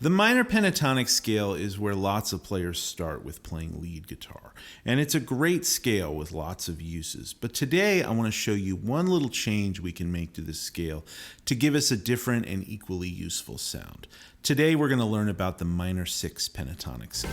The minor pentatonic scale is where lots of players start with playing lead guitar, and it's a great scale with lots of uses. But today I want to show you one little change we can make to this scale to give us a different and equally useful sound. Today we're going to learn about the minor 6 pentatonic scale.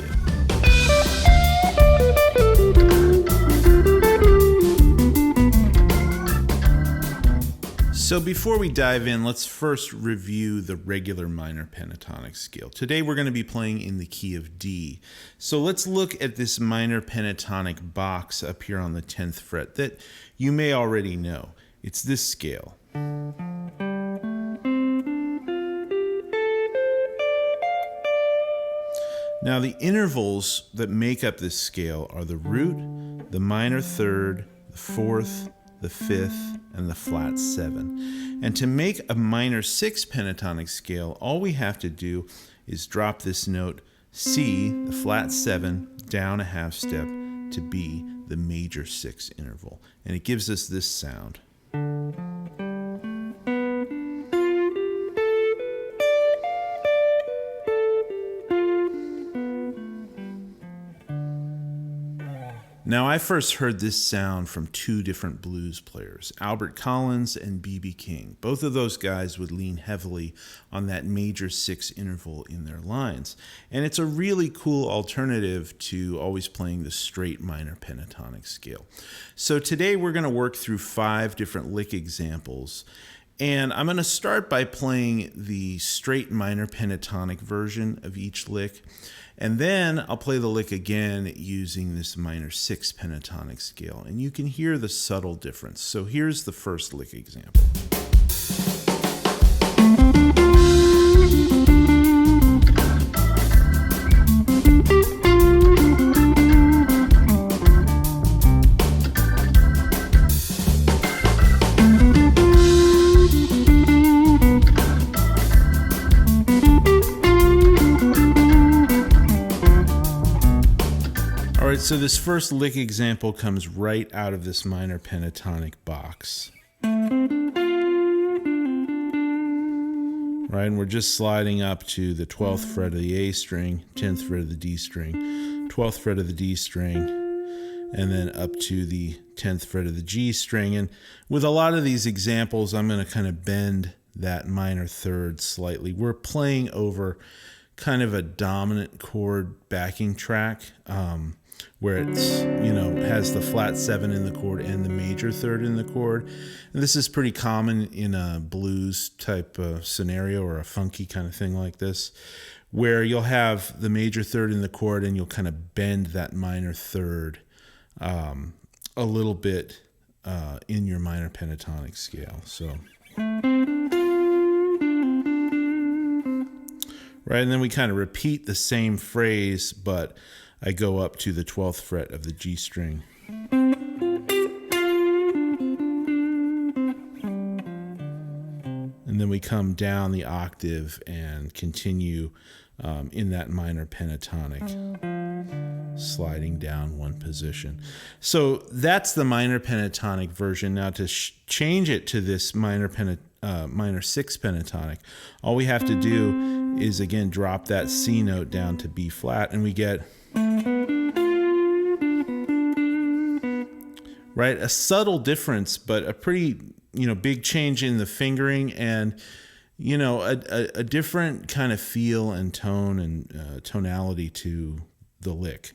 So before we dive in, let's first review the regular minor pentatonic scale. Today we're going to be playing in the key of D. So let's look at this minor pentatonic box up here on the 10th fret that you may already know. It's this scale. Now the intervals that make up this scale are the root, the minor third, the fourth, the fifth, and the flat 7. And to make a minor 6 pentatonic scale, all we have to do is drop this note C, the flat 7, down a half step to B, the major 6 interval. And it gives us this sound. Now, I first heard this sound from two different blues players, Albert Collins and B.B. King. Both of those guys would lean heavily on that major 6 interval in their lines. And it's a really cool alternative to always playing the straight minor pentatonic scale. So today we're going to work through 5 different lick examples. And I'm going to start by playing the straight minor pentatonic version of each lick. And then I'll play the lick again using this minor 6 pentatonic scale. And you can hear the subtle difference. So here's the first lick example. All right, so this first lick example comes right out of this minor pentatonic box. Right, and we're just sliding up to the 12th fret of the A string, 10th fret of the D string, 12th fret of the D string, and then up to the 10th fret of the G string. And with a lot of these examples, I'm going to kind of bend that minor third slightly. We're playing over kind of a dominant chord backing track, where it's, has the flat 7 in the chord and the major third in the chord. And this is pretty common in a blues type scenario or a funky kind of thing like this, where you'll have the major third in the chord and you'll kind of bend that minor third a little bit in your minor pentatonic scale. So, right, and then we kind of repeat the same phrase, but I go up to the 12th fret of the G string. And then we come down the octave and continue in that minor pentatonic, sliding down one position. So that's the minor pentatonic version. Now to change it to this minor 6 pentatonic, all we have to do is again drop that C note down to B flat, and we get right, a subtle difference, but a pretty big change in the fingering, and a different kind of feel and tone and tonality to the lick.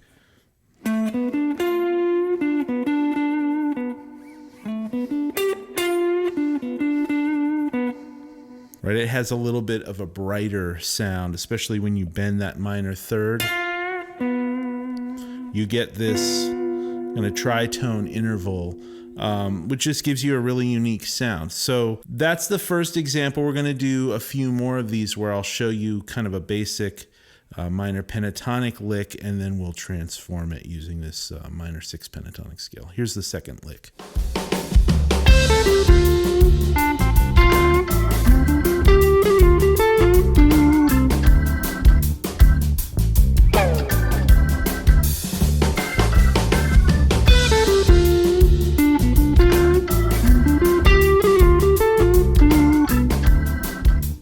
Right, it has a little bit of a brighter sound, especially when you bend that minor third. You get this kind of tritone interval, which just gives you a really unique sound. So that's the first example. We're going to do a few more of these where I'll show you kind of a basic minor pentatonic lick, and then we'll transform it using this minor 6 pentatonic scale. Here's the second lick.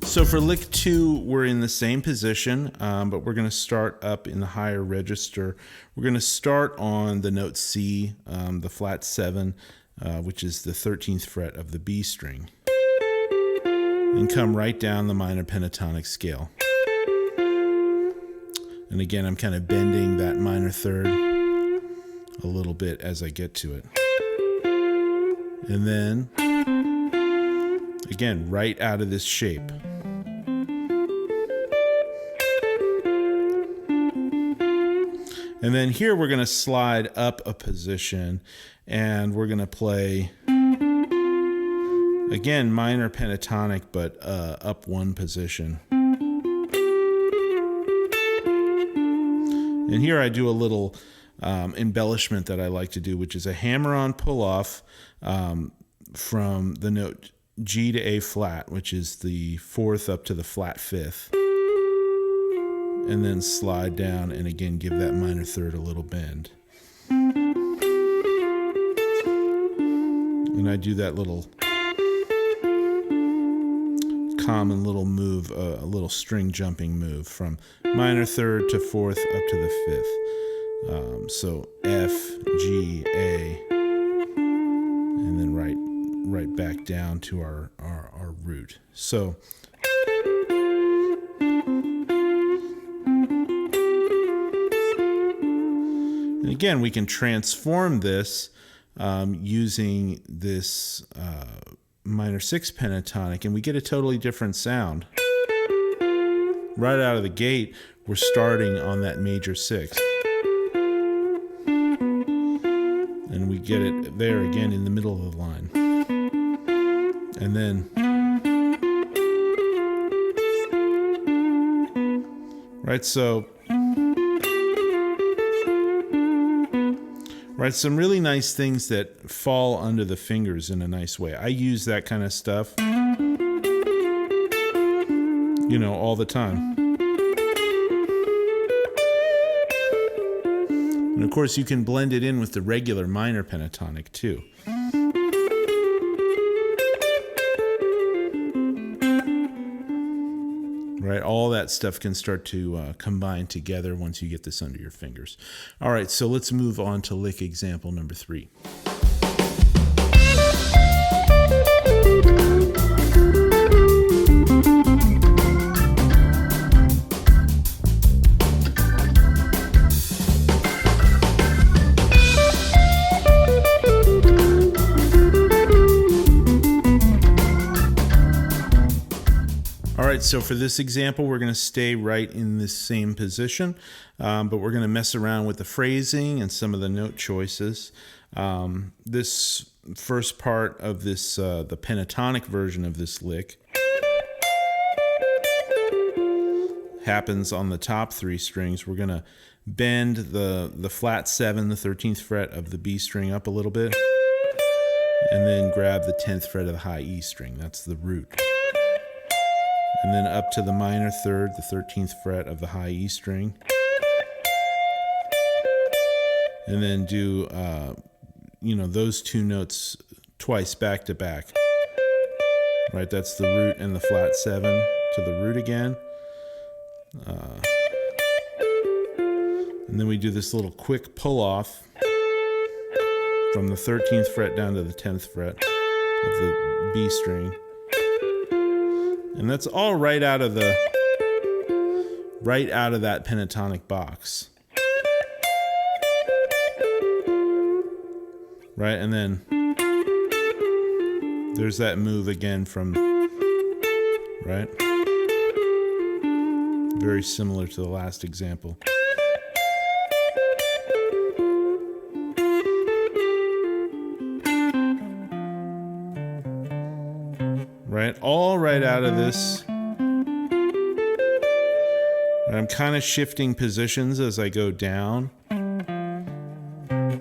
So for lick two were in the same position, but we're going to start up in the higher register. We're going to start on the note C, the flat 7, which is the 13th fret of the B string, and come right down the minor pentatonic scale. And again, I'm kind of bending that minor third a little bit as I get to it. And then, again, right out of this shape. And then here we're going to slide up a position, and we're going to play, again, minor pentatonic, but up one position. And here I do a little embellishment that I like to do, which is a hammer-on pull-off from the note G to A flat, which is the 4th up to the flat 5th. And then slide down and again give that minor third a little bend. And I do that little common little move, a little string jumping move from minor third to 4th up to the 5th. So F, G, A, and then right back down to our root. So and again, we can transform this using this minor 6 pentatonic, and we get a totally different sound. Right out of the gate, we're starting on that major 6. And we get it there again in the middle of the line. And then, right, so, right, some really nice things that fall under the fingers in a nice way. I use that kind of stuff, you know, all the time. And of course, you can blend it in with the regular minor pentatonic too. Right, all that stuff can start to combine together once you get this under your fingers. All right, so let's move on to lick example number 3. So for this example, we're going to stay right in this same position, but we're going to mess around with the phrasing and some of the note choices. This first part of this, the pentatonic version of this lick, happens on the top 3 strings. We're going to bend the flat 7, the 13th fret of the B string up a little bit, and then grab the 10th fret of the high E string. That's the root. And then up to the minor third, the 13th fret of the high E string. And then do, you know, those 2 notes twice back to back. Right, that's the root and the flat 7 to the root again. And then we do this little quick pull off from the 13th fret down to the 10th fret of the B string. And that's all right out of that pentatonic box. Right, and then there's that move again from, right? Very similar to the last example. Right, all right out of this. And I'm kind of shifting positions as I go down,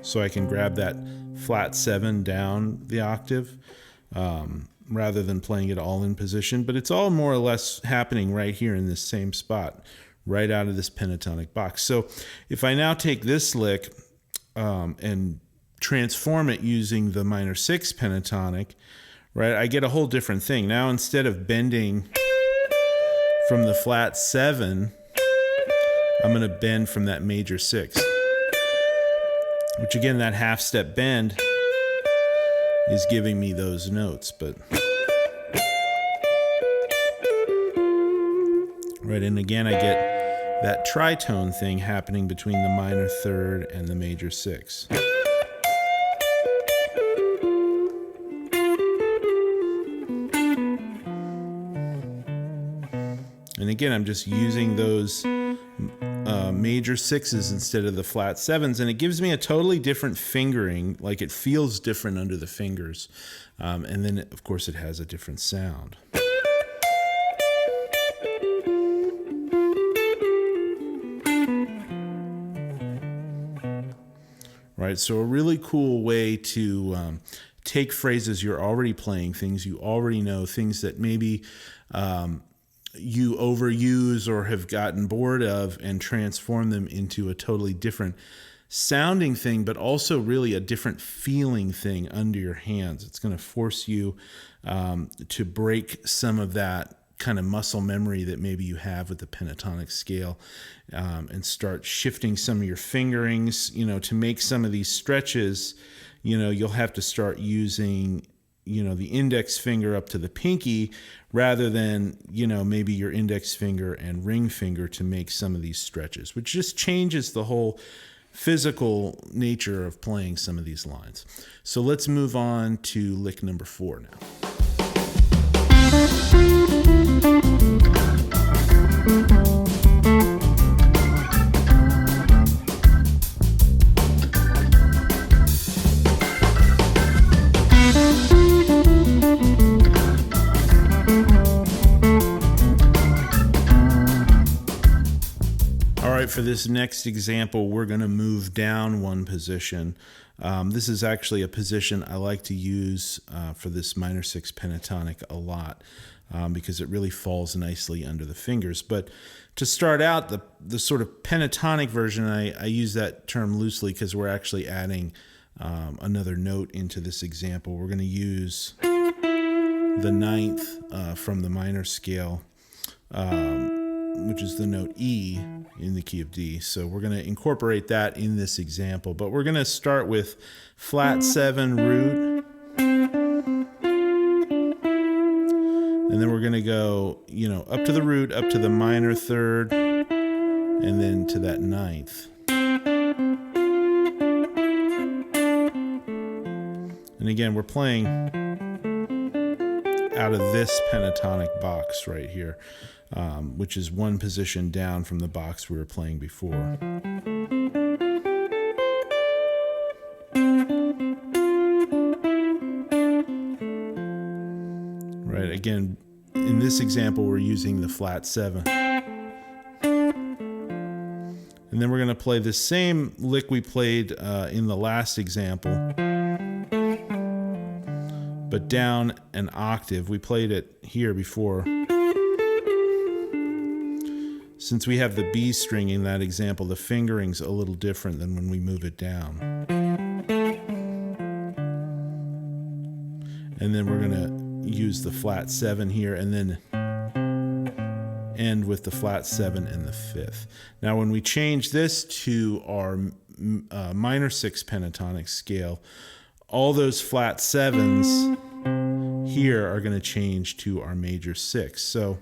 so I can grab that flat 7 down the octave, rather than playing it all in position. But it's all more or less happening right here in this same spot, right out of this pentatonic box. So if I now take this lick and transform it using the minor 6 pentatonic, right, I get a whole different thing. Now, instead of bending from the flat 7, I'm going to bend from that major 6. Which again, that half step bend is giving me those notes, but right, and again I get that tritone thing happening between the minor 3rd and the major 6. And again, I'm just using those major 6s instead of the flat 7s, and it gives me a totally different fingering, like it feels different under the fingers, and then of course it has a different sound. Right, so a really cool way to take phrases you're already playing, things you already know, things that maybe you overuse or have gotten bored of, and transform them into a totally different sounding thing, but also really a different feeling thing under your hands. It's going to force you to break some of that kind of muscle memory that maybe you have with the pentatonic scale, and start shifting some of your fingerings, to make some of these stretches. You'll have to start using the index finger up to the pinky rather than, maybe your index finger and ring finger to make some of these stretches, which just changes the whole physical nature of playing some of these lines. So let's move on to lick number 4 now. For this next example, we're going to move down one position. This is actually a position I like to use for this minor 6 pentatonic a lot, because it really falls nicely under the fingers. But to start out, the sort of pentatonic version, I use that term loosely because we're actually adding another note into this example. We're going to use the 9th from the minor scale, which is the note E in the key of D. So we're going to incorporate that in this example, but we're going to start with flat 7 root, and then we're going to go, up to the root, up to the minor 3rd, and then to that 9th. And again, we're playing out of this pentatonic box right here, which is one position down from the box we were playing before. Right, again, in this example, we're using the flat 7. And then we're going to play the same lick we played in the last example, but down an octave. We played it here before. Since we have the B string in that example, the fingering's a little different than when we move it down. And then we're going to use the flat 7 here, and then end with the flat 7 and the 5th. Now when we change this to our minor 6 pentatonic scale, all those flat 7s here are going to change to our major 6. So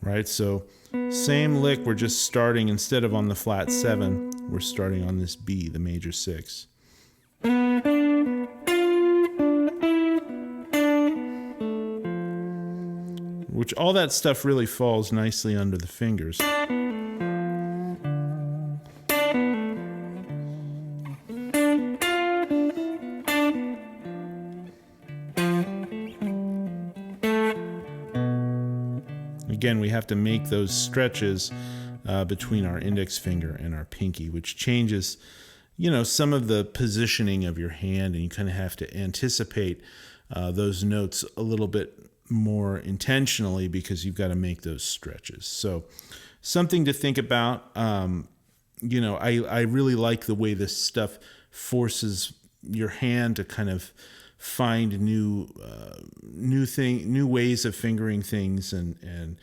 right, so same lick, we're just starting, instead of on the flat 7, we're starting on this B, the major 6. Which all that stuff really falls nicely under the fingers. Again, we have to make those stretches between our index finger and our pinky, which changes, some of the positioning of your hand, and you kind of have to anticipate those notes a little bit more intentionally because you've got to make those stretches. So something to think about. I really like the way this stuff forces your hand to kind of find new ways of fingering things, and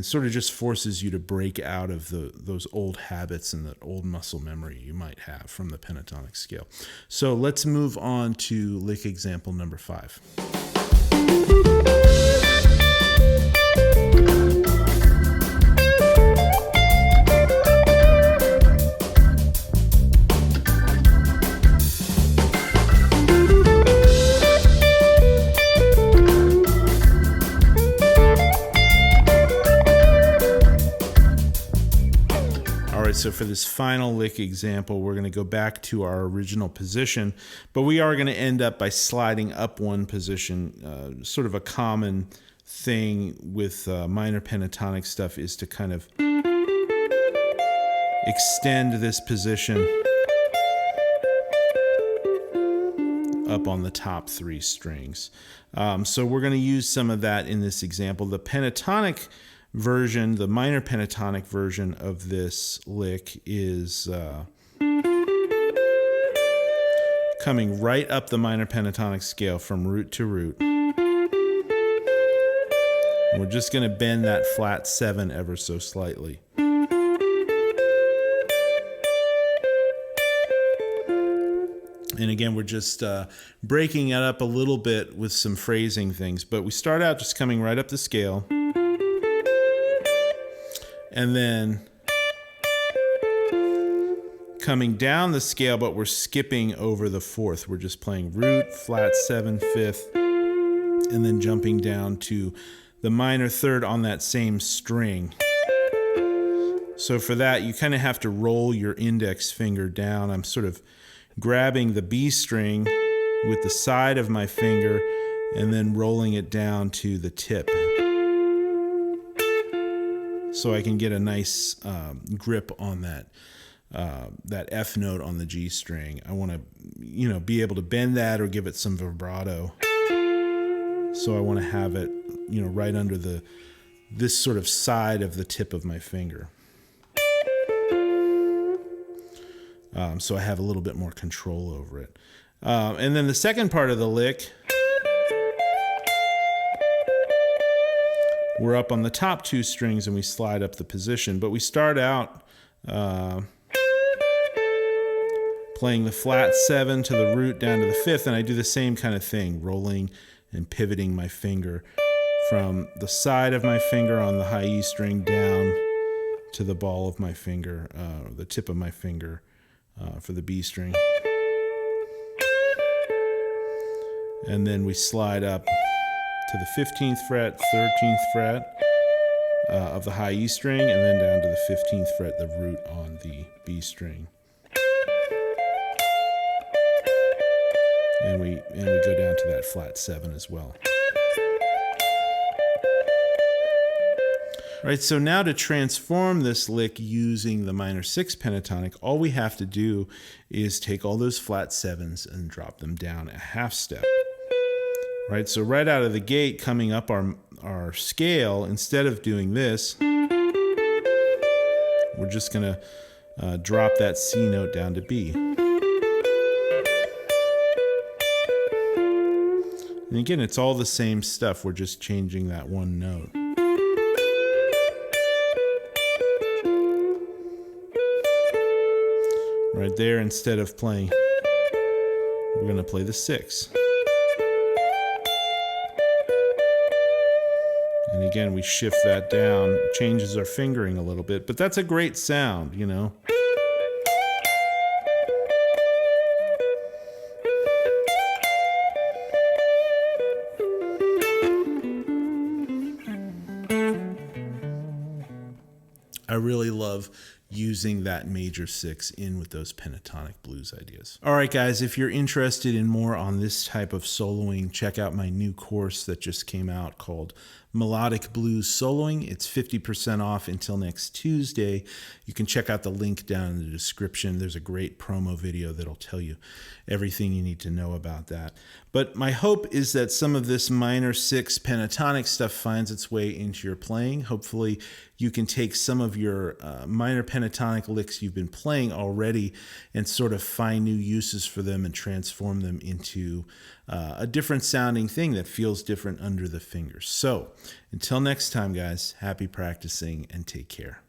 sort of just forces you to break out of those old habits and that old muscle memory you might have from the pentatonic scale. So let's move on to lick example number 5. So for this final lick example, we're going to go back to our original position, but we are going to end up by sliding up one position. Sort of a common thing with minor pentatonic stuff is to kind of extend this position up on the top 3 strings. So we're going to use some of that in this example. The pentatonic version, the minor pentatonic version of this lick is coming right up the minor pentatonic scale from root to root. And we're just going to bend that flat 7 ever so slightly. And again, we're just breaking it up a little bit with some phrasing things, but we start out just coming right up the scale. And then coming down the scale, but we're skipping over the 4th. We're just playing root, flat 7, 5th, and then jumping down to the minor 3rd on that same string. So for that, you kind of have to roll your index finger down. I'm sort of grabbing the B string with the side of my finger and then rolling it down to the tip, so I can get a nice grip on that F note on the G string. I want to, be able to bend that or give it some vibrato. So I want to have it, right under this sort of side of the tip of my finger. So I have a little bit more control over it. And then the second part of the lick, we're up on the top 2 strings and we slide up the position, but we start out playing the flat 7 to the root down to the 5th, and I do the same kind of thing, rolling and pivoting my finger from the side of my finger on the high E string down to the ball of my finger, the tip of my finger for the B string. And then we slide up to the 15th fret, 13th fret of the high E string, and then down to the 15th fret, the root on the B string. And we go down to that flat 7 as well. All right, so now to transform this lick using the minor 6 pentatonic, all we have to do is take all those flat 7s and drop them down a half step. Right, so right out of the gate, coming up our scale, instead of doing this, we're just going to drop that C note down to B. And again, it's all the same stuff. We're just changing that one note. Right there, instead of playing, we're going to play the 6. And again, we shift that down. It changes our fingering a little bit, but that's a great sound, I really love using that major 6 in with those pentatonic blues ideas. All right, guys, if you're interested in more on this type of soloing, check out my new course that just came out called Melodic Blues Soloing. It's 50% off until next Tuesday. You can check out the link down in the description. There's a great promo video that'll tell you everything you need to know about that. But my hope is that some of this minor 6 pentatonic stuff finds its way into your playing. Hopefully you can take some of your minor pentatonic pentatonic licks you've been playing already and sort of find new uses for them and transform them into a different sounding thing that feels different under the fingers. So until next time, guys, happy practicing and take care.